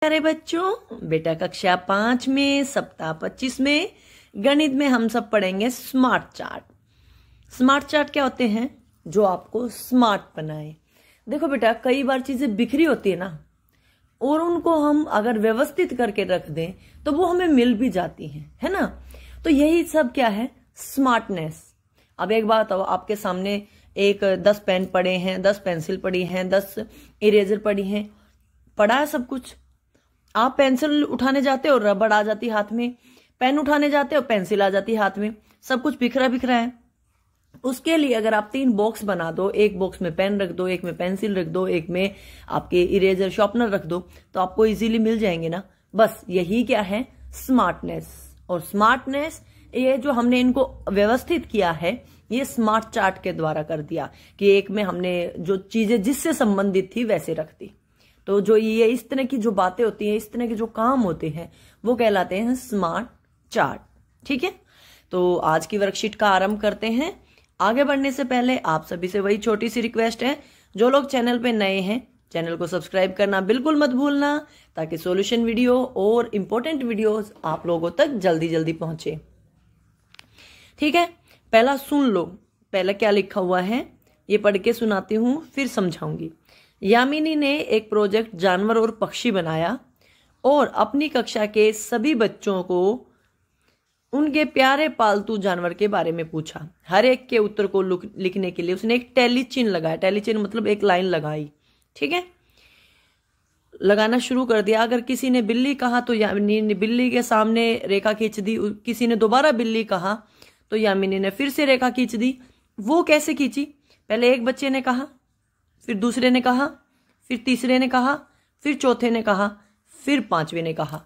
प्यारे बच्चों, बेटा कक्षा 5 में सप्ताह 25 में गणित में हम सब पढ़ेंगे स्मार्ट चार्ट। स्मार्ट चार्ट क्या होते हैं? जो आपको स्मार्ट बनाए। देखो बेटा, कई बार चीजें बिखरी होती है ना, और उनको हम अगर व्यवस्थित करके रख दें तो वो हमें मिल भी जाती हैं, है ना। तो यही सब क्या है? स्मार्टनेस। अब एक बात हो, आपके सामने एक 10 पेन पड़े हैं, 10 पेंसिल पड़ी हैं, 10 इरेजर पड़ी हैं, पड़ा है सब कुछ। आप पेंसिल उठाने जाते हो, रबड़ आ जाती हाथ में, पेन उठाने जाते हो, पेंसिल आ जाती हाथ में, सब कुछ बिखरा बिखरा है। उसके लिए अगर आप 3 बॉक्स बना दो, एक बॉक्स में पेन रख दो, एक में पेंसिल रख दो, एक में आपके इरेजर शार्पनर रख दो, तो आपको इजीली मिल जाएंगे ना। बस यही क्या है? स्मार्टनेस। और स्मार्टनेस ये जो हमने इनको व्यवस्थित किया है, ये स्मार्ट चार्ट के द्वारा कर दिया कि एक में हमने जो चीजें जिससे संबंधित थी वैसे रख दी। तो जो ये इस तरह की जो बातें होती हैं, इस तरह के जो काम होते हैं, वो कहलाते हैं स्मार्ट चार्ट। ठीक है, तो आज की वर्कशीट का आरंभ करते हैं। आगे बढ़ने से पहले आप सभी से वही छोटी सी रिक्वेस्ट है, जो लोग चैनल पे नए हैं, चैनल को सब्सक्राइब करना बिल्कुल मत भूलना, ताकि सॉल्यूशन वीडियो और इंपॉर्टेंट वीडियोस आप लोगों तक जल्दी जल्दी पहुंचे। ठीक है, पहला सुन लो, पहले क्या लिखा हुआ है ये पढ़ के सुनाती हूं, फिर समझाऊंगी। यामिनी ने एक प्रोजेक्ट जानवर और पक्षी बनाया और अपनी कक्षा के सभी बच्चों को उनके प्यारे पालतू जानवर के बारे में पूछा। हर एक के उत्तर को लिखने के लिए उसने एक टैली चिन्ह लगाया। टैली चिन्ह मतलब एक लाइन लगाई। ठीक है, लगाना शुरू कर दिया। अगर किसी ने बिल्ली कहा तो यामिनी ने बिल्ली के सामने रेखा खींच दी। किसी ने दोबारा बिल्ली कहा तो यामिनी ने फिर से रेखा खींच दी। वो कैसे खींची? पहले एक बच्चे ने कहा, फिर दूसरे ने कहा, फिर तीसरे ने कहा, फिर चौथे ने कहा, फिर 5वें ने कहा।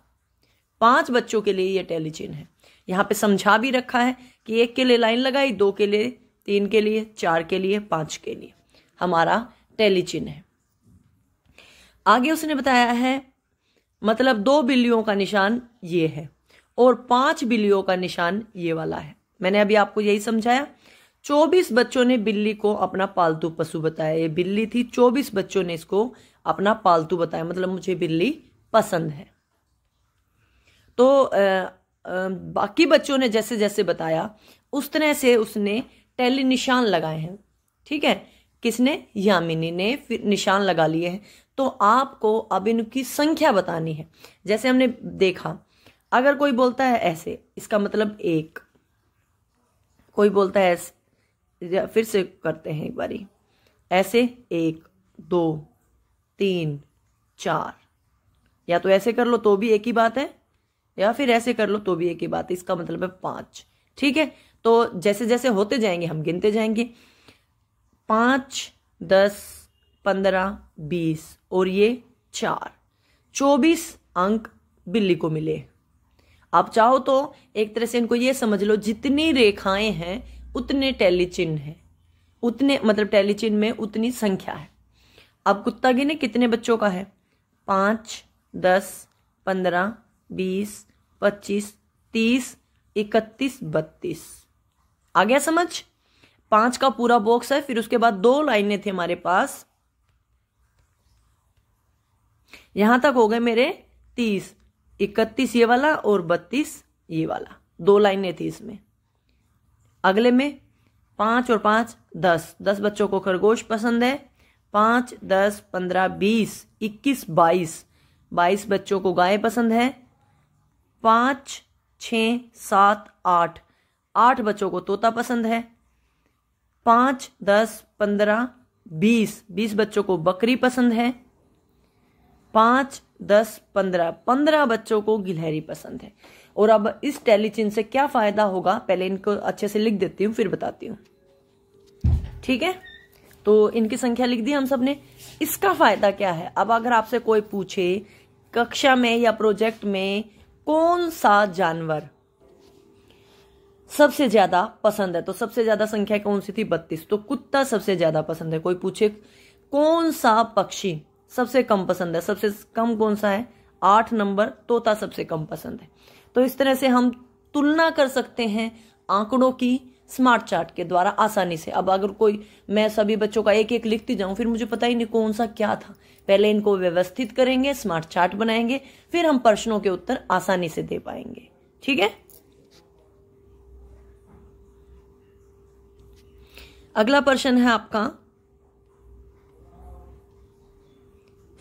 5 बच्चों के लिए यह टैली चिन्ह है। यहां पे समझा भी रखा है कि 1 के लिए लाइन लगाई, 2 के लिए, 3 के लिए, 4 के लिए, 5 के लिए हमारा टैली चिन्ह है। आगे उसने बताया है, मतलब 2 बिल्लियों का निशान ये है और 5 बिल्लियों का निशान ये वाला है। मैंने अभी आपको यही समझाया। 24 बच्चों ने बिल्ली को अपना पालतू पशु बताया। ये बिल्ली थी, 24 बच्चों ने इसको अपना पालतू बताया, मतलब मुझे बिल्ली पसंद है। तो बाकी बच्चों ने जैसे जैसे बताया उस तरह से उसने टैली निशान लगाए हैं। ठीक है, किसने? यामिनी ने फिर निशान लगा लिए हैं। तो आपको अब इनकी संख्या बतानी है। जैसे हमने देखा, अगर कोई बोलता है ऐसे, इसका मतलब 1, कोई बोलता है ऐसे, फिर से करते हैं एक बारी, ऐसे 1 2 3 4, या तो ऐसे कर लो तो भी एक ही बात है, या फिर ऐसे कर लो तो भी एक ही बात है। इसका मतलब है 5। ठीक है, तो जैसे जैसे होते जाएंगे हम गिनते जाएंगे। 5 10 15 20 और ये 4, 24 अंक बिल्ली को मिले। आप चाहो तो एक तरह से इनको ये समझ लो, जितनी रेखाएं हैं उतने टैली चिन्ह है, उतने मतलब टैली चिन्ह में उतनी संख्या है। अब कुत्ता गिने कितने बच्चों का है? 5 10 15 20 25 30 31 32। आ गया समझ? 5 का पूरा बॉक्स है। फिर उसके बाद 2 लाइनें थी हमारे पास, यहां तक हो गए मेरे 30, 31 ये वाला और 32 ये वाला। 2 लाइनें थी इसमें। अगले में 5 और 5 10, 10 बच्चों को खरगोश पसंद है। 5 10 15 20 21 22, 22 बच्चों को गाय पसंद है। 5 6 7 8, 8 बच्चों को तोता पसंद है। 5 10 15 20, 20 बच्चों को बकरी पसंद है। 5 10 15, 15 बच्चों को गिलहरी पसंद है। और अब इस टैली चिन्ह से क्या फायदा होगा, पहले इनको अच्छे से लिख देती हूँ फिर बताती हूँ। ठीक है, तो इनकी संख्या लिख दी हम सबने। इसका फायदा क्या है? अब अगर आपसे कोई पूछे कक्षा में या प्रोजेक्ट में कौन सा जानवर सबसे ज्यादा पसंद है, तो सबसे ज्यादा संख्या कौन सी थी? 32, तो कुत्ता सबसे ज्यादा पसंद है। कोई पूछे कौन सा पक्षी सबसे कम पसंद है, सबसे कम कौन सा है? 8 नंबर, तोता सबसे कम पसंद है। तो इस तरह से हम तुलना कर सकते हैं आंकड़ों की स्मार्ट चार्ट के द्वारा आसानी से। अब अगर कोई, मैं सभी बच्चों का एक एक लिखती जाऊं, फिर मुझे पता ही नहीं कौन सा क्या था, पहले इनको व्यवस्थित करेंगे, स्मार्ट चार्ट बनाएंगे, फिर हम प्रश्नों के उत्तर आसानी से दे पाएंगे। ठीक है। अगला प्रश्न है आपका,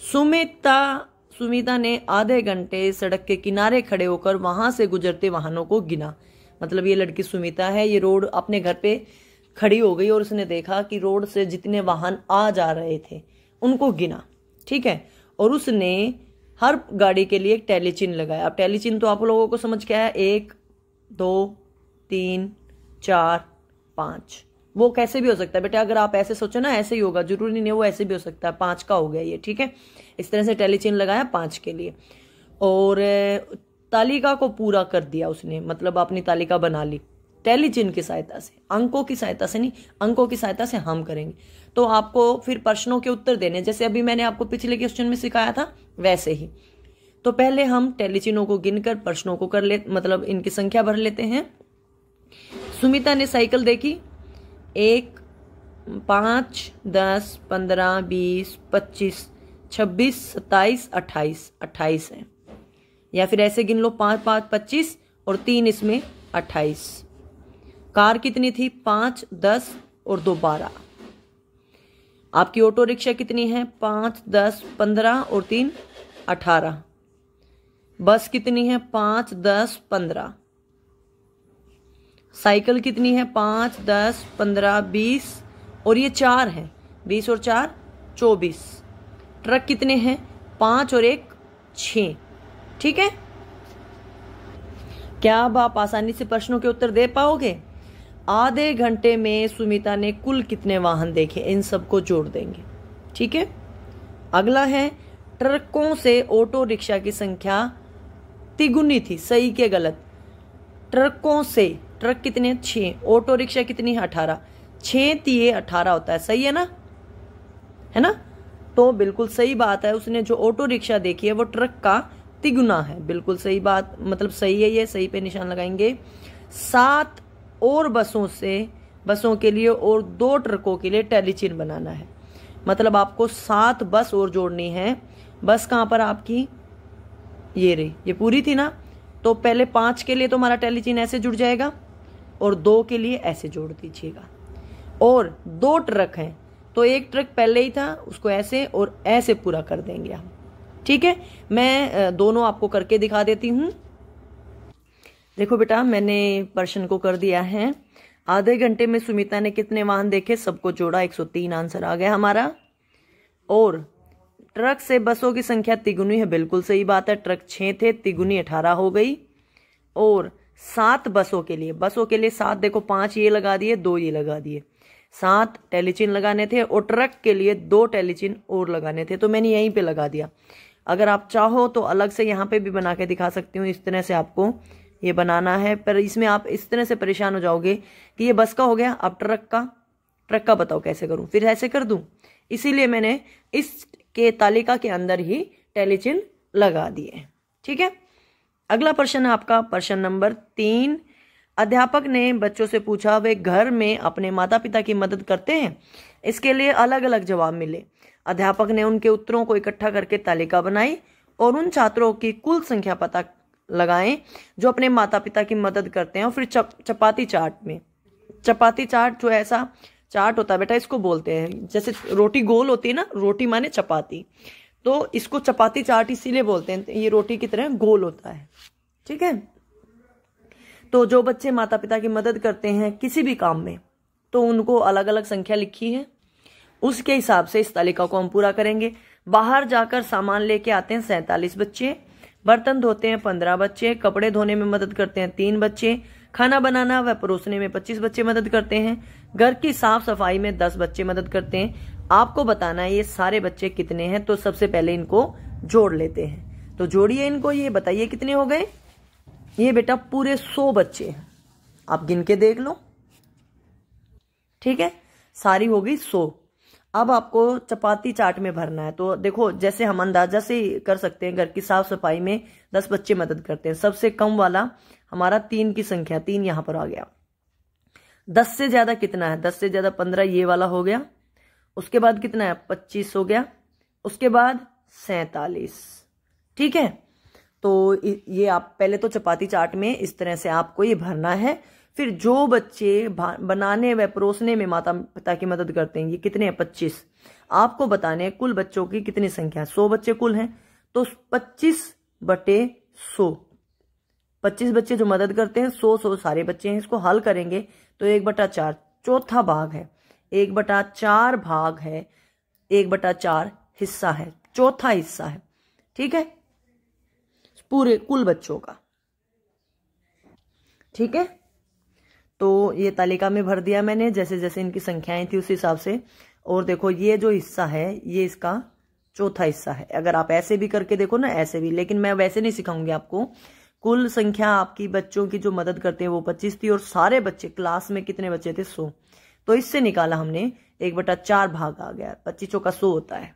सुमिता ने आधे घंटे सड़क के किनारे खड़े होकर वहां से गुजरते वाहनों को गिना। मतलब ये लड़की सुमिता है, ये रोड अपने घर पे खड़ी हो गई और उसने देखा कि रोड से जितने वाहन आ जा रहे थे उनको गिना। ठीक है। और उसने हर गाड़ी के लिए एक टैली चिन्ह लगाया। अब टैली चिन्ह तो आप लोगों को समझ क्या है, 1 2 3 4 5। वो कैसे भी हो सकता है बेटा, अगर आप ऐसे सोचो ना ऐसे ही होगा, जरूरी नहीं है, वो ऐसे भी हो सकता है। 5 का हो गया ये। ठीक है। इस तरह से टैली चिन्ह लगाया 5 के लिए और तालिका को पूरा कर दिया उसने, मतलब अपनी तालिका बना ली टैली चिन्ह की सहायता से, अंकों की सहायता से नहीं, अंकों की सहायता से हम करेंगे। तो आपको फिर प्रश्नों के उत्तर देने, जैसे अभी मैंने आपको पिछले क्वेश्चन में सिखाया था वैसे ही। तो पहले हम टैली चिन्हों को गिनकर प्रश्नों को कर ले, मतलब इनकी संख्या भर लेते हैं। सुमिता ने साइकिल देखी, 1 5 10 15 20 25 26 27 28 28 है, या फिर ऐसे गिन लो 5 5 25 और 3 इसमें 28। कार कितनी थी, 5 10 और 2 12। आपकी ऑटो रिक्शा कितनी है, 5 10 15 और 3 18। बस कितनी है, 5 10 15। साइकिल कितनी है, 5 10 15 20 और ये 4 है, 20 और 4 24। ट्रक कितने हैं, 5 और 1 6। ठीक है। क्या अब आप आसानी से प्रश्नों के उत्तर दे पाओगे? आधे घंटे में सुमिता ने कुल कितने वाहन देखे, इन सबको जोड़ देंगे। ठीक है। अगला है, ट्रकों से ऑटो रिक्शा की संख्या तिगुनी थी, सही के गलत? ट्रकों से ट्रक कितने, 6, ऑटो रिक्शा कितनी है, 18। 6 तिये 18 होता है, सही है ना, है ना? तो बिल्कुल सही बात है, उसने जो ऑटो रिक्शा देखी है वो ट्रक का तिगुना है। बिल्कुल सही बात, मतलब सही है, ये सही पे निशान लगाएंगे। 7 और बसों के लिए और 2 ट्रकों के लिए टैली चिन्ह बनाना है। मतलब आपको 7 बस और जोड़नी है। बस कहां पर आपकी, ये रही, ये पूरी थी ना, तो पहले 5 के लिए तो हमारा टैली चिन्ह ऐसे जुड़ जाएगा और 2 के लिए ऐसे जोड़ दीजिएगा। और 2 ट्रक हैं तो एक ट्रक पहले ही था, उसको ऐसे और ऐसे पूरा कर देंगे हम। ठीक है। मैं दोनों आपको करके दिखा देती हूं। देखो बेटा, मैंने प्रश्न को कर दिया है। आधे घंटे में सुमिता ने कितने वाहन देखे, सबको जोड़ा, 103 आंसर आ गया हमारा। और ट्रक से बसों की संख्या तिगुनी है, बिल्कुल सही बात है, ट्रक 6 थे, तिगुनी 18 हो गई। और 7 बसों के लिए 7 देखो, 5 ये लगा दिए, 2 ये लगा दिए, 7 टैली चिन्ह लगाने थे। और ट्रक के लिए 2 टैली चिन्ह और लगाने थे, तो मैंने यहीं पे लगा दिया। अगर आप चाहो तो अलग से यहाँ पे भी बना के दिखा सकती हूँ, इस तरह से आपको ये बनाना है। पर इसमें आप इस तरह से परेशान हो जाओगे कि ये बस का हो गया, अब ट्रक का बताओ कैसे करूं, फिर ऐसे कर दूं। इसीलिए मैंने इसके तालिका के अंदर ही टैली चिन्ह लगा दिए। ठीक है। अगला प्रश्न है आपका प्रश्न नंबर 3। अध्यापक ने बच्चों से पूछा वे घर में अपने माता पिता की मदद करते हैं। इसके लिए अलग अलग जवाब मिले। अध्यापक ने उनके उत्तरों को इकट्ठा करके तालिका बनाई और उन छात्रों की कुल संख्या पता लगाएं जो अपने माता पिता की मदद करते हैं। और फिर चपाती चार्ट जो ऐसा चार्ट होता है बेटा, इसको बोलते हैं, जैसे रोटी गोल होती है ना, रोटी माने चपाती, तो इसको चपाती चार्ट इसीलिए बोलते हैं, ये रोटी की तरह गोल होता है। ठीक है। तो जो बच्चे माता पिता की मदद करते हैं किसी भी काम में, तो उनको अलग अलग संख्या लिखी है, उसके हिसाब से इस तालिका को हम पूरा करेंगे। बाहर जाकर सामान लेके आते हैं 47 बच्चे, बर्तन धोते हैं 15 बच्चे, कपड़े धोने में मदद करते हैं 3 बच्चे, खाना बनाना व परोसने में 25 बच्चे मदद करते हैं, घर की साफ सफाई में 10 बच्चे मदद करते हैं। आपको बताना है ये सारे बच्चे कितने हैं। तो सबसे पहले इनको जोड़ लेते हैं, तो जोड़िए इनको, ये बताइए कितने हो गए। ये बेटा पूरे 100 बच्चे हैं, आप गिन के देख लो। ठीक है, सारी हो गई 100। अब आपको चपाती चार्ट में भरना है। तो देखो, जैसे हम अंदाजा से कर सकते हैं, घर की साफ सफाई में 10 बच्चे मदद करते हैं। सबसे कम वाला हमारा 3 की संख्या, 3 यहां पर आ गया। 10 से ज्यादा कितना है, 10 से ज्यादा 15, ये वाला हो गया। उसके बाद कितना है, 25 हो गया। उसके बाद 47। ठीक है, तो ये आप पहले तो चपाती चार्ट में इस तरह से आपको ये भरना है। फिर जो बच्चे बनाने व परोसने में माता पिता की मदद करते हैं, ये कितने हैं? 25। आपको बताने हैं कुल बच्चों की कितनी संख्या है। 100 बच्चे कुल हैं, तो 25/100, 25 बच्चे जो मदद करते हैं, 100 सारे बच्चे हैं। इसको हल करेंगे तो 1/4 चौथा भाग है, 1/4 भाग है, 1/4 हिस्सा है, चौथा हिस्सा है। ठीक है, पूरे कुल बच्चों का। ठीक है, तो ये तालिका में भर दिया मैंने जैसे जैसे इनकी संख्याएं थी उस हिसाब से। और देखो ये जो हिस्सा है ये इसका चौथा हिस्सा है। अगर आप ऐसे भी करके देखो ना, ऐसे भी, लेकिन मैं वैसे नहीं सिखाऊंगी आपको। कुल संख्या आपकी बच्चों की जो मदद करते हैं वो 25 थी, और सारे बच्चे क्लास में कितने बच्चे थे? 100। तो इससे निकाला हमने 1/4 भाग आ गया, 25 चौका 100 होता है।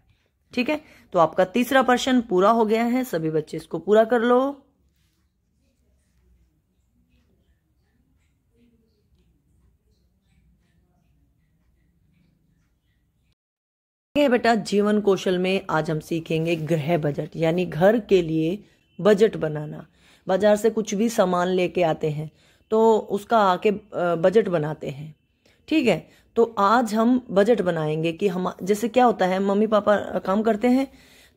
ठीक है, तो आपका तीसरा प्रश्न पूरा हो गया है। सभी बच्चे इसको पूरा कर लो। बेटा, जीवन कौशल में आज हम सीखेंगे गृह बजट, यानी घर के लिए बजट बनाना। बाजार से कुछ भी सामान लेके आते हैं तो उसका आके बजट बनाते हैं। ठीक है, तो आज हम बजट बनाएंगे कि हम, जैसे क्या होता है, मम्मी पापा काम करते हैं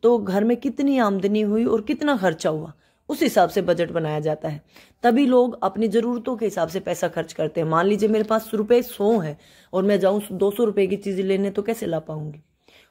तो घर में कितनी आमदनी हुई और कितना खर्चा हुआ, उस हिसाब से बजट बनाया जाता है। तभी लोग अपनी ज़रूरतों के हिसाब से पैसा खर्च करते हैं। मान लीजिए मेरे पास रुपए 100 है और मैं जाऊँ 200 रुपए की चीज़ लेने, तो कैसे ला पाऊंगी?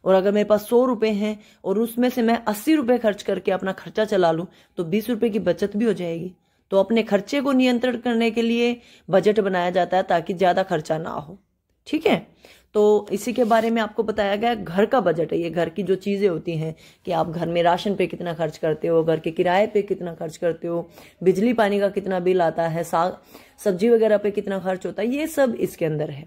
और अगर मेरे पास 100 रुपए हैं और उसमें से मैं 80 रुपए खर्च करके अपना खर्चा चला लूं, तो 20 रुपए की बचत भी हो जाएगी। तो अपने खर्चे को नियंत्रण करने के लिए बजट बनाया जाता है ताकि ज्यादा खर्चा ना हो। ठीक है, तो इसी के बारे में आपको बताया गया। घर का बजट है ये, घर की जो चीजें होती हैं कि आप घर में राशन पे कितना खर्च करते हो, घर के किराए पे कितना खर्च करते हो, बिजली पानी का कितना बिल आता है, सब्जी वगैरह पे कितना खर्च होता है, ये सब इसके अंदर है।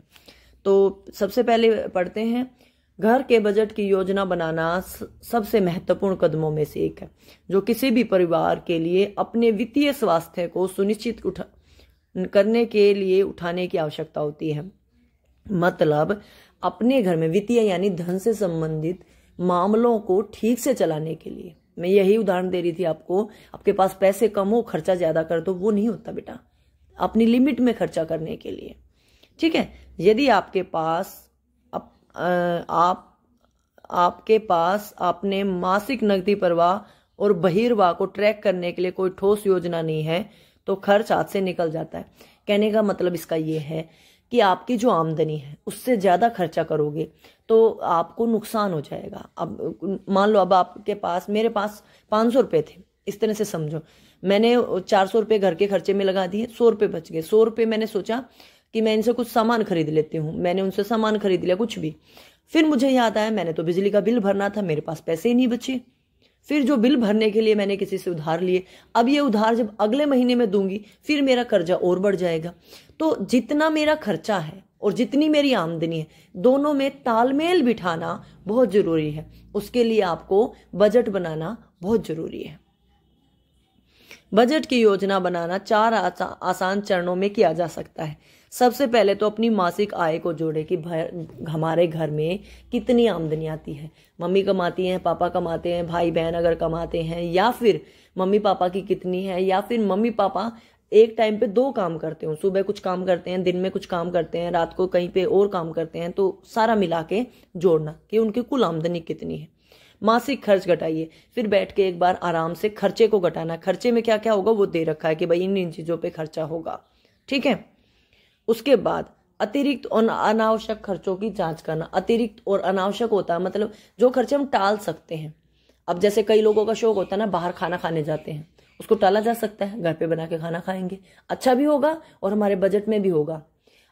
तो सबसे पहले पढ़ते हैं, घर के बजट की योजना बनाना सबसे महत्वपूर्ण कदमों में से एक है, जो किसी भी परिवार के लिए अपने वित्तीय स्वास्थ्य को सुनिश्चित करने के लिए उठाने की आवश्यकता होती है। मतलब अपने घर में वित्तीय यानी धन से संबंधित मामलों को ठीक से चलाने के लिए। मैं यही उदाहरण दे रही थी आपको। आपके पास पैसे कम हो, खर्चा ज्यादा कर दो, वो नहीं होता बेटा। अपनी लिमिट में खर्चा करने के लिए। ठीक है, यदि आपके पास आपके पास अपने मासिक नकदी प्रवाह और बहिर्वाह को ट्रैक करने के लिए कोई ठोस योजना नहीं है तो खर्च हाथ से निकल जाता है। कहने का मतलब इसका ये है कि आपकी जो आमदनी है उससे ज्यादा खर्चा करोगे तो आपको नुकसान हो जाएगा। अब मान लो, अब आपके पास, मेरे पास 500 रुपए थे, इस तरह से समझो। मैंने 400 रुपए घर के खर्चे में लगा दिए, 100 रुपए बच गए। 100 रुपए मैंने सोचा कि मैं इनसे कुछ सामान खरीद लेती हूँ। मैंने उनसे सामान खरीद लिया, कुछ भी। फिर मुझे याद आया मैंने तो बिजली का बिल भरना था, मेरे पास पैसे ही नहीं बचे। फिर जो बिल भरने के लिए मैंने किसी से उधार लिए, अब ये उधार जब अगले महीने में दूंगी फिर मेरा कर्जा और बढ़ जाएगा। तो जितना मेरा खर्चा है और जितनी मेरी आमदनी है, दोनों में तालमेल बिठाना बहुत जरूरी है। उसके लिए आपको बजट बनाना बहुत जरूरी है। बजट की योजना बनाना 4 आसान चरणों में किया जा सकता है। सबसे पहले तो अपनी मासिक आय को जोड़े कि हमारे घर में कितनी आमदनी आती है। मम्मी कमाती हैं, पापा कमाते हैं, भाई बहन अगर कमाते हैं, या फिर मम्मी पापा की कितनी है, या फिर मम्मी पापा एक टाइम पे 2 काम करते हो, सुबह कुछ काम करते हैं, दिन में कुछ काम करते हैं, रात को कहीं पे और काम करते हैं। तो सारा मिला के जोड़ना कि उनकी कुल आमदनी कितनी है। मासिक खर्च घटाइए, फिर बैठ के एक बार आराम से खर्चे को घटाना। खर्चे में क्या क्या होगा वो दे रखा है कि भाई इन चीजों पे खर्चा होगा। ठीक है, उसके बाद अतिरिक्त और अनावश्यक खर्चों की जांच करना। अतिरिक्त और अनावश्यक होता है मतलब जो खर्चे हम टाल सकते हैं। अब जैसे कई लोगों का शौक होता है ना, बाहर खाना खाने जाते हैं, उसको टाला जा सकता है, घर पे बना के खाना खाएंगे, अच्छा भी होगा और हमारे बजट में भी होगा।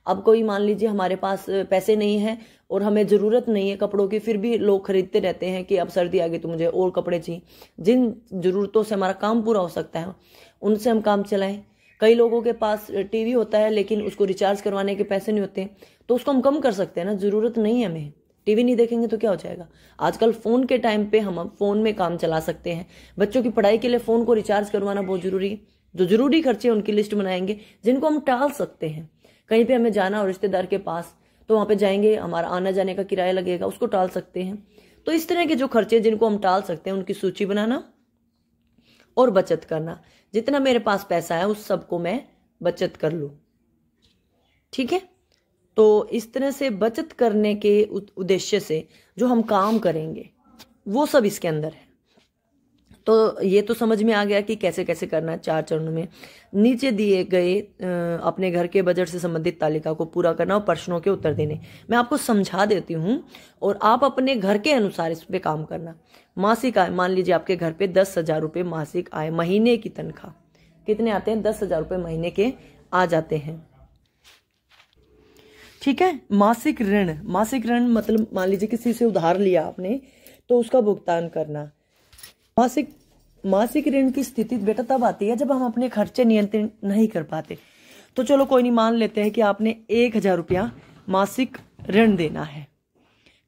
अब कोई मान लीजिए हमारे पास पैसे नहीं है और हमें जरूरत नहीं है कपड़ों की, फिर भी लोग खरीदते रहते हैं कि अब सर्दी आ गई तो मुझे और कपड़े चाहिए। जिन जरूरतों से हमारा काम पूरा हो सकता है उनसे हम काम चलाएं। कई लोगों के पास टीवी होता है लेकिन उसको रिचार्ज करवाने के पैसे नहीं होते, तो उसको हम कम कर सकते हैं ना। जरूरत नहीं है हमें, टीवी नहीं देखेंगे तो क्या हो जाएगा। आजकल फोन के टाइम पे हम फोन में काम चला सकते हैं। बच्चों की पढ़ाई के लिए फोन को रिचार्ज करवाना बहुत जरूरी है। जो जरूरी खर्चे उनकी लिस्ट बनाएंगे जिनको हम टाल सकते हैं। कहीं पे हमें जाना हो रिश्तेदार के पास, तो वहां पे जाएंगे, हमारा आना जाने का किराया लगेगा, उसको टाल सकते हैं। तो इस तरह के जो खर्चे जिनको हम टाल सकते हैं उनकी सूची बनाना और बचत करना। जितना मेरे पास पैसा है उस सबको मैं बचत कर लूं। ठीक है, तो इस तरह से बचत करने के उद्देश्य से जो हम काम करेंगे वो सब इसके अंदर है। तो ये तो समझ में आ गया कि कैसे कैसे करना है 4 चरणों में। नीचे दिए गए अपने घर के बजट से संबंधित तालिका को पूरा करना और प्रश्नों के उत्तर देने। मैं आपको समझा देती हूँ और आप अपने घर के अनुसार इस पे काम करना। मासिक आय, मान लीजिए आपके घर पे 10,000 रुपये मासिक आय, महीने की तनख्वाह कितने आते हैं? 10,000 रुपये महीने के आ जाते हैं। ठीक है। मासिक ऋण, मासिक ऋण मतलब मान लीजिए किसी से उधार लिया आपने तो उसका भुगतान करना। मासिक ऋण की स्थिति बेटा तब आती है जब हम अपने खर्चे नियंत्रण नहीं कर पाते। तो चलो कोई नहीं, मान लेते हैं कि आपने 1,000 रुपया मासिक ऋण देना है।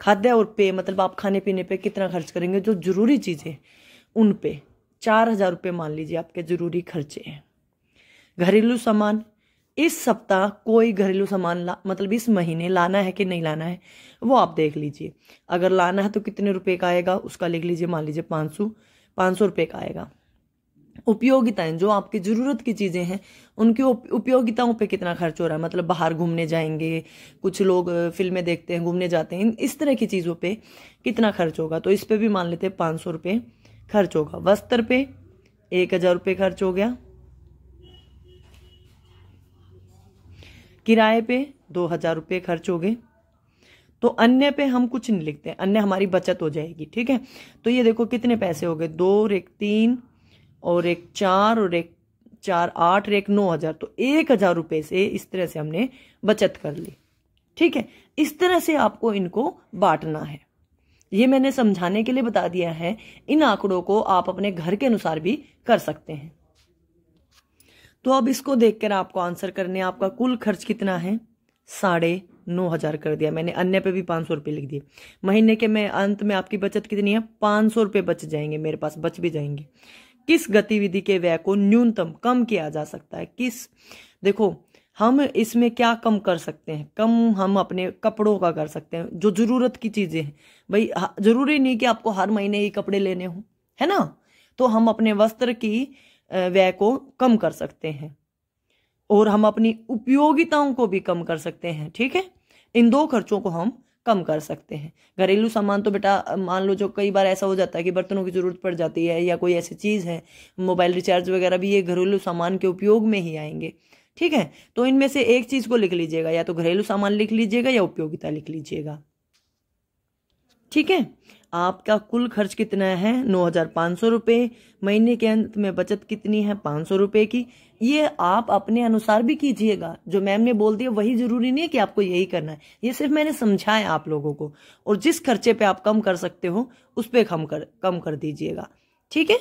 खाद्य और पेय मतलब आप खाने पीने पे कितना खर्च करेंगे, जो जरूरी चीजें उन पे 4,000 रुपये मान लीजिए आपके जरूरी खर्चे हैं। घरेलू सामान, इस सप्ताह कोई घरेलू सामान मतलब इस महीने लाना है कि नहीं लाना है वो आप देख लीजिए। अगर लाना है तो कितने रुपए का आएगा उसका लिख लीजिए, मान लीजिए 500 रुपये का आएगा। उपयोगिताएं, जो आपकी जरूरत की चीजें हैं उनकी उपयोगिताओं पे कितना खर्च हो रहा है, मतलब बाहर घूमने जाएंगे, कुछ लोग फिल्में देखते हैं, घूमने जाते हैं, इस तरह की चीजों पे कितना खर्च होगा, तो इस पे भी मान लेते हैं 500 रुपये खर्च होगा। वस्त्र पे 1,000 रुपये खर्च हो गया। किराए पे 2,000 रुपये खर्च हो गए। तो अन्य पे हम कुछ नहीं लिखते, अन्य हमारी बचत हो जाएगी। ठीक है, तो ये देखो कितने पैसे हो गए, 2 और 1 3 और 1 4 और 1 4 8 और 1 9,000। तो 1,000 रुपये से इस तरह से हमने बचत कर ली। ठीक है, इस तरह से आपको इनको बांटना है। ये मैंने समझाने के लिए बता दिया है। इन आंकड़ों को आप अपने घर के अनुसार भी कर सकते हैं। तो अब इसको देखकर आपको आंसर करने, आपका कुल खर्च कितना है, 9,500 कर दिया मैंने। अन्य पे भी 500 रुपये लिख दिए। महीने के में अंत में आपकी बचत कितनी है, 500 रुपये बच जाएंगे, मेरे पास बच भी जाएंगे। किस गतिविधि के व्यय को न्यूनतम कम किया जा सकता है? देखो हम इसमें क्या कम कर सकते हैं, कम हम अपने कपड़ों का कर सकते हैं, जो जरूरत की चीजें हैं। भाई जरूरी नहीं कि आपको हर महीने ही कपड़े लेने हो, है ना। तो हम अपने वस्त्र की व्यय को कम कर सकते हैं और हम अपनी उपयोगिताओं को भी कम कर सकते हैं। ठीक है, इन 2 खर्चों को हम कम कर सकते हैं। घरेलू सामान तो बेटा मान लो जो कई बार ऐसा हो जाता है कि बर्तनों की जरूरत पड़ जाती है या कोई ऐसी चीज है, मोबाइल रिचार्ज वगैरह भी ये घरेलू सामान के उपयोग में ही आएंगे। ठीक है, तो इनमें से एक चीज को लिख लीजिएगा, या तो घरेलू सामान लिख लीजिएगा या उपयोगिता लिख लीजिएगा। ठीक है, आपका कुल खर्च कितना है, 9,500 रुपये। महीने के अंत में बचत कितनी है, 500 रुपये की। ये आप अपने अनुसार भी कीजिएगा, जो मैम ने बोल दिया वही जरूरी नहीं है कि आपको यही करना है। ये सिर्फ मैंने समझाया आप लोगों को, और जिस खर्चे पे आप कम कर सकते हो उस पे कम कर दीजिएगा। ठीक है,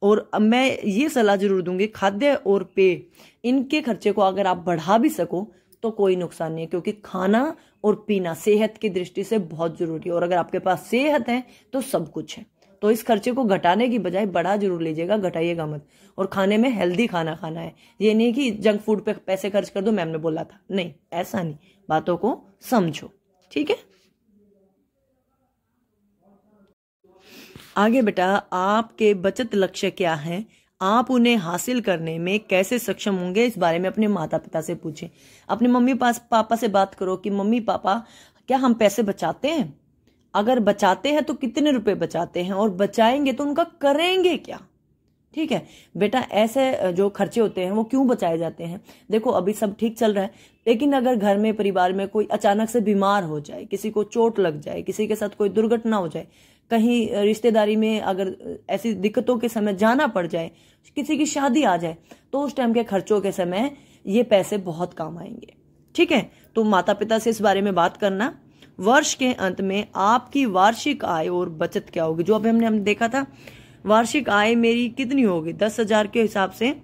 और अब मैं ये सलाह जरूर दूंगी, खाद्य और पेय इनके खर्चे को अगर आप बढ़ा भी सको तो कोई नुकसान नहीं है, क्योंकि खाना और पीना सेहत की दृष्टि से बहुत जरूरी है, और अगर आपके पास सेहत है तो सब कुछ है। तो इस खर्चे को घटाने की बजाय बढ़ा जरूर लीजिएगा, घटाइएगा मत। और खाने में हेल्दी खाना खाना है, ये नहीं कि जंक फूड पे पैसे खर्च कर दो, मैम ने बोला था, नहीं ऐसा नहीं, बातों को समझो। ठीक है, आगे बेटा आपके बचत लक्ष्य क्या हैं, आप उन्हें हासिल करने में कैसे सक्षम होंगे, इस बारे में अपने माता पिता से पूछें। अपने मम्मी पापा से बात करो कि मम्मी पापा क्या हम पैसे बचाते हैं, अगर बचाते हैं तो कितने रुपए बचाते हैं, और बचाएंगे तो उनका करेंगे क्या। ठीक है बेटा, ऐसे जो खर्चे होते हैं वो क्यों बचाए जाते हैं। देखो अभी सब ठीक चल रहा है, लेकिन अगर घर में परिवार में कोई अचानक से बीमार हो जाए, किसी को चोट लग जाए, किसी के साथ कोई दुर्घटना हो जाए, कहीं रिश्तेदारी में अगर ऐसी दिक्कतों के समय जाना पड़ जाए, किसी की शादी आ जाए, तो उस टाइम के खर्चों के समय ये पैसे बहुत काम आएंगे। ठीक है, तो माता पिता से इस बारे में बात करना। वर्ष के अंत में आपकी वार्षिक आय और बचत क्या होगी, जो अभी हमने देखा था। वार्षिक आय मेरी कितनी होगी, 10,000 के हिसाब से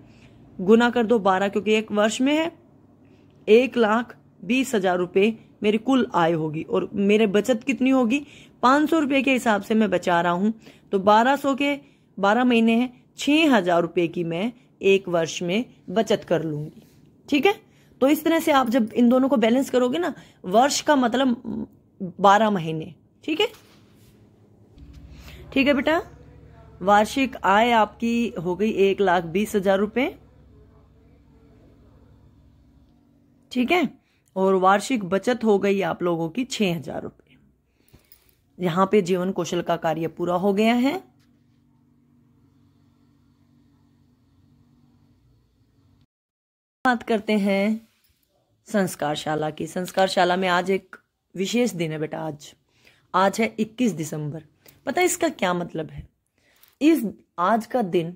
गुना कर दो 12, क्योंकि एक वर्ष में है, 1,20,000 रुपये मेरी कुल आय होगी, और मेरे बचत कितनी होगी, 500 रुपये के हिसाब से मैं बचा रहा हूं, तो 1200 के 12 महीने हैं, 6,000 रुपये की मैं एक वर्ष में बचत कर लूंगी। ठीक है, तो इस तरह से आप जब इन दोनों को बैलेंस करोगे ना, वर्ष का मतलब 12 महीने। ठीक है, ठीक है बेटा। वार्षिक आय आपकी हो गई 1,20,000 रुपए, ठीक है। और वार्षिक बचत हो गई आप लोगों की 6,000 रुपए। यहां पे जीवन कौशल का कार्य पूरा हो गया है। बात करते हैं संस्कारशाला की। संस्कारशाला में आज एक विशेष दिन है बेटा। आज है 21 दिसंबर। पता है इसका क्या मतलब है? आज का दिन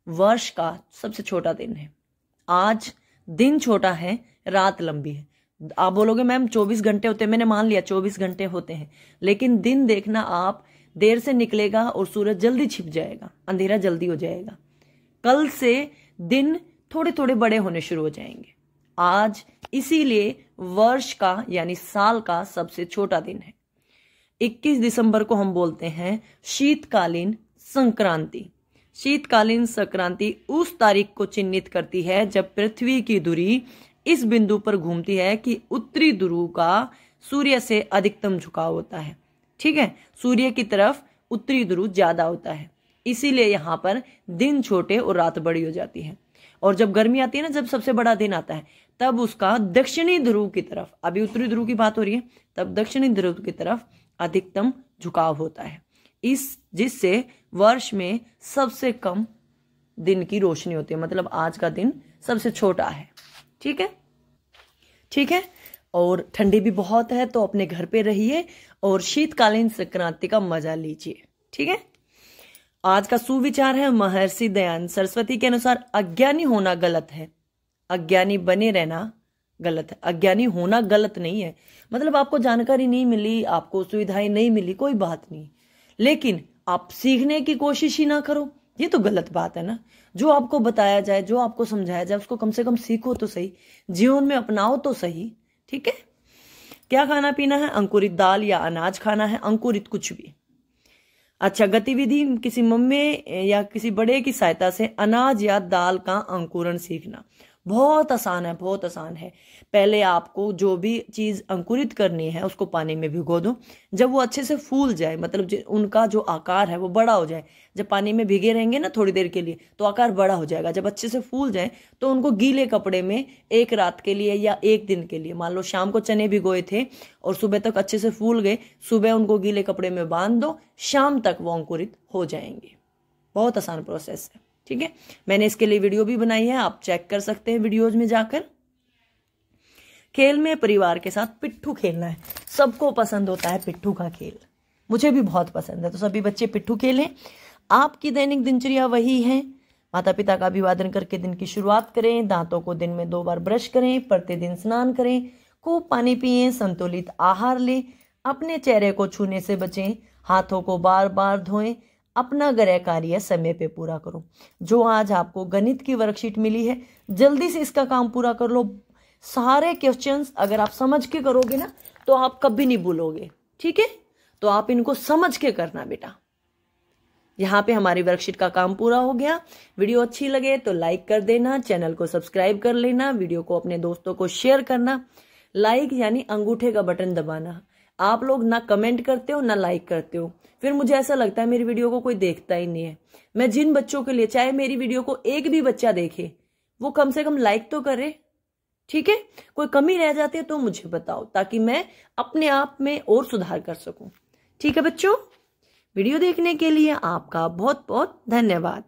वर्ष का सबसे छोटा दिन है। आज दिन छोटा है, रात लंबी है। आप बोलोगे मैम 24 घंटे होते हैं। मैंने मान लिया 24 घंटे होते हैं, लेकिन दिन देखना आप देर से निकलेगा और सूरज जल्दी छिप जाएगा, अंधेरा जल्दी हो जाएगा। कल से दिन थोड़े थोड़े बड़े होने शुरू हो जाएंगे। आज इसीलिए वर्ष का यानी साल का सबसे छोटा दिन है। 21 दिसंबर को हम बोलते हैं शीतकालीन संक्रांति। शीतकालीन संक्रांति उस तारीख को चिन्हित करती है जब पृथ्वी की धुरी इस बिंदु पर घूमती है कि उत्तरी ध्रुव का सूर्य से अधिकतम झुकाव होता है, ठीक है। सूर्य की तरफ उत्तरी ध्रुव ज्यादा होता है, इसीलिए यहाँ पर दिन छोटे और रात बड़ी हो जाती है। और जब गर्मी आती है ना, जब सबसे बड़ा दिन आता है, तब उसका दक्षिणी ध्रुव की तरफ, अभी उत्तरी ध्रुव की बात हो रही है, तब दक्षिणी ध्रुव की तरफ अधिकतम झुकाव होता है, जिससे वर्ष में सबसे कम दिन की रोशनी होती है। मतलब आज का दिन सबसे छोटा है, ठीक है, ठीक है। और ठंडी भी बहुत है, तो अपने घर पे रहिए और शीतकालीन संक्रांति का मजा लीजिए, ठीक है। आज का सुविचार है महर्षि दयानंद सरस्वती के अनुसार अज्ञानी होना गलत है, अज्ञानी बने रहना गलत है। अज्ञानी होना गलत नहीं है, मतलब आपको जानकारी नहीं मिली, आपको सुविधाएं नहीं मिली, कोई बात नहीं, लेकिन आप सीखने की कोशिश ही ना करो, ये तो गलत बात है ना। जो आपको बताया जाए, जो आपको समझाया जाए, उसको कम से कम सीखो तो सही, जीवन में अपनाओ तो सही, ठीक है। क्या खाना पीना है? अंकुरित दाल या अनाज खाना है, अंकुरित कुछ भी। अच्छा, गतिविधि किसी मम्मी या किसी बड़े की सहायता से अनाज या दाल का अंकुरण सीखना। बहुत आसान है, बहुत आसान है। पहले आपको जो भी चीज अंकुरित करनी है उसको पानी में भिगो दो। जब वो अच्छे से फूल जाए, मतलब उनका जो आकार है वो बड़ा हो जाए, जब पानी में भिगे रहेंगे ना थोड़ी देर के लिए तो आकार बड़ा हो जाएगा। जब अच्छे से फूल जाए तो उनको गीले कपड़े में एक रात के लिए या एक दिन के लिए, मान लो शाम को चने भिगोए थे और सुबह तक अच्छे से फूल गए, सुबह उनको गीले कपड़े में बांध दो, शाम तक वो अंकुरित हो जाएंगे। बहुत आसान प्रोसेस है, ठीक है। मैंने इसके लिए वीडियो भी बनाई है, आप चेक कर सकते हैं वीडियोज में जाकर। खेल में परिवार के साथ पिट्ठू खेलना है। सबको पसंद होता है पिट्ठू का खेल, मुझे भी बहुत पसंद है, तो सभी बच्चे पिट्ठू खेलें। आपकी दैनिक दिनचर्या वही है, माता पिता का अभिवादन करके दिन की शुरुआत करें, दांतों को दिन में 2 बार ब्रश करें, प्रतिदिन स्नान करें, खूब पानी पिएं, संतुलित आहार लें, अपने चेहरे को छूने से बचें, हाथों को बार बार धोएं, अपना गृह कार्य समय पे पूरा करो। जो आज आपको गणित की वर्कशीट मिली है, जल्दी से इसका काम पूरा कर लो। सारे क्वेश्चंस अगर आप समझ के करोगे ना तो आप कभी नहीं भूलोगे, ठीक है। तो आप इनको समझ के करना बेटा। यहाँ पे हमारी वर्कशीट का काम पूरा हो गया। वीडियो अच्छी लगे तो लाइक कर देना, चैनल को सब्सक्राइब कर लेना, वीडियो को अपने दोस्तों को शेयर करना। लाइक यानी अंगूठे का बटन दबाना। आप लोग ना कमेंट करते हो ना लाइक करते हो, फिर मुझे ऐसा लगता है मेरी वीडियो को कोई देखता ही नहीं है। मैं जिन बच्चों के लिए, चाहे मेरी वीडियो को एक भी बच्चा देखे, वो कम से कम लाइक तो करे, ठीक है। कोई कमी रह जाती है तो मुझे बताओ, ताकि मैं अपने आप में और सुधार कर सकूं, ठीक है बच्चों। वीडियो देखने के लिए आपका बहुत बहुत धन्यवाद।